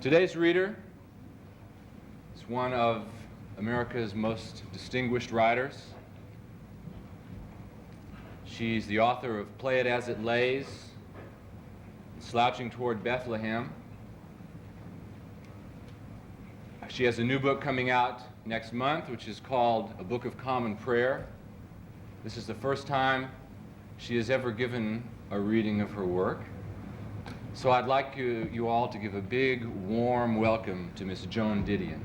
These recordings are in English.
Today's reader is one of America's most distinguished writers. She's the author of Play It As It Lays, Slouching Toward Bethlehem. She has a new book coming out next month, which is called A Book of Common Prayer. This is the first time she has ever given a reading of her work. So I'd like you all to give a big, warm welcome to Miss Joan Didion.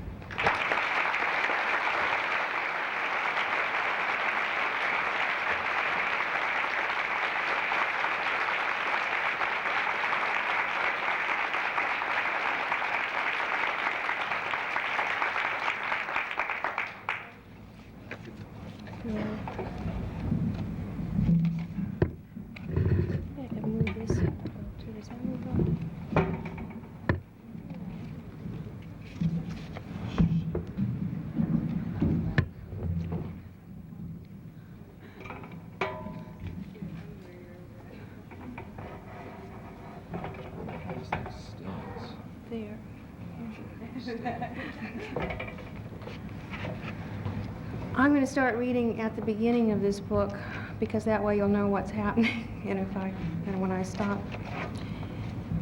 I'm going to start reading at the beginning of this book because that way you'll know what's happening, and when I stop,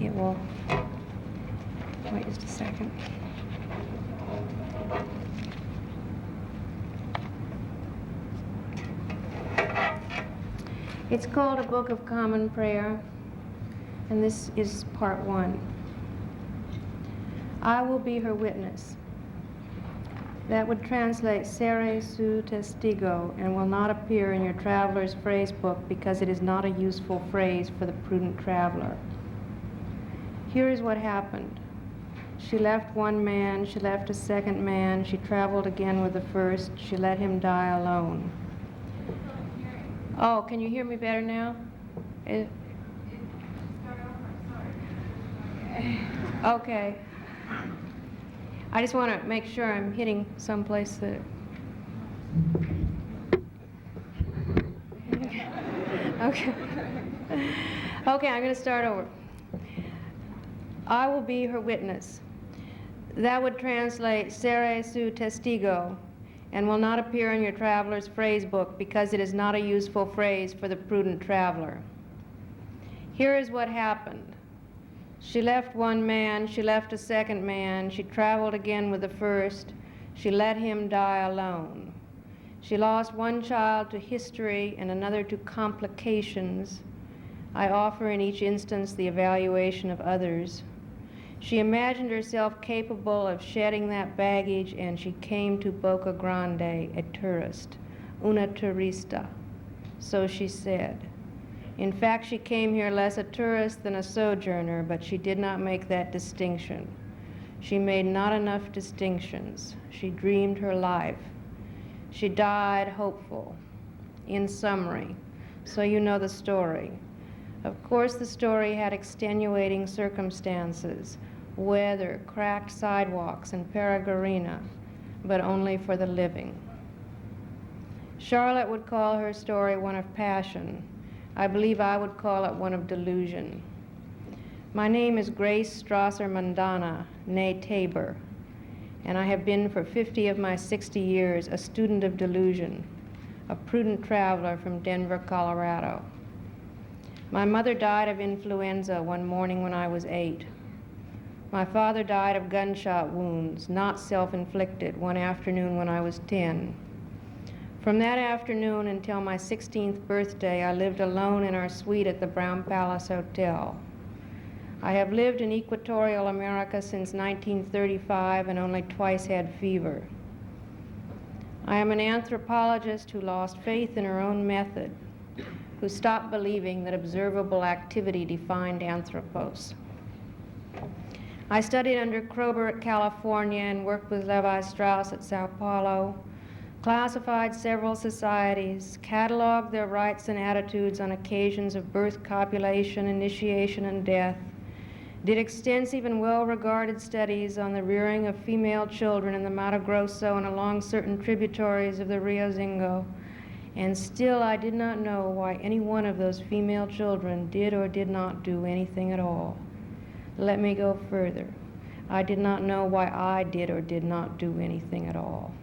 it will. Wait just a second. It's called A Book of Common Prayer, and this is part 1. I will be her witness. That would translate "Seré su testigo" and will not appear in your traveler's phrase book because it is not a useful phrase for the prudent traveler. Here is what happened. She left one man, she left a second man, she traveled again with the first, she let him die alone. Oh, can you hear me better now? Okay. I just want to make sure I'm hitting someplace that... Okay. Okay, I'm going to start over. I will be her witness. That would translate "Seré su testigo" and will not appear in your traveler's phrase book because it is not a useful phrase for the prudent traveler. Here is what happened. She left one man, she left a second man, she traveled again with the first, she let him die alone. She lost one child to history and another to complications. I offer in each instance the evaluation of others. She imagined herself capable of shedding that baggage, and she came to Boca Grande, a tourist, una turista. So she said. In fact, she came here less a tourist than a sojourner, but she did not make that distinction. She made not enough distinctions. She dreamed her life. She died hopeful. In summary, so you know the story. Of course, the story had extenuating circumstances, weather, cracked sidewalks, and peregrina, but only for the living. Charlotte would call her story one of passion. I believe I would call it one of delusion. My name is Grace Strasser Mandana, née Tabor, and I have been for 50 of my 60 years a student of delusion, a prudent traveler from Denver, Colorado. My mother died of influenza one morning when I was 8. My father died of gunshot wounds, not self-inflicted, one afternoon when I was 10. From that afternoon until my 16th birthday, I lived alone in our suite at the Brown Palace Hotel. I have lived in equatorial America since 1935 and only twice had fever. I am an anthropologist who lost faith in her own method, who stopped believing that observable activity defined anthropos. I studied under Kroeber at California and worked with Levi Strauss at Sao Paulo, classified several societies, cataloged their rites and attitudes on occasions of birth, copulation, initiation, and death, did extensive and well-regarded studies on the rearing of female children in the Mato Grosso and along certain tributaries of the Rio Zingo, and still I did not know why any one of those female children did or did not do anything at all. Let me go further. I did not know why I did or did not do anything at all.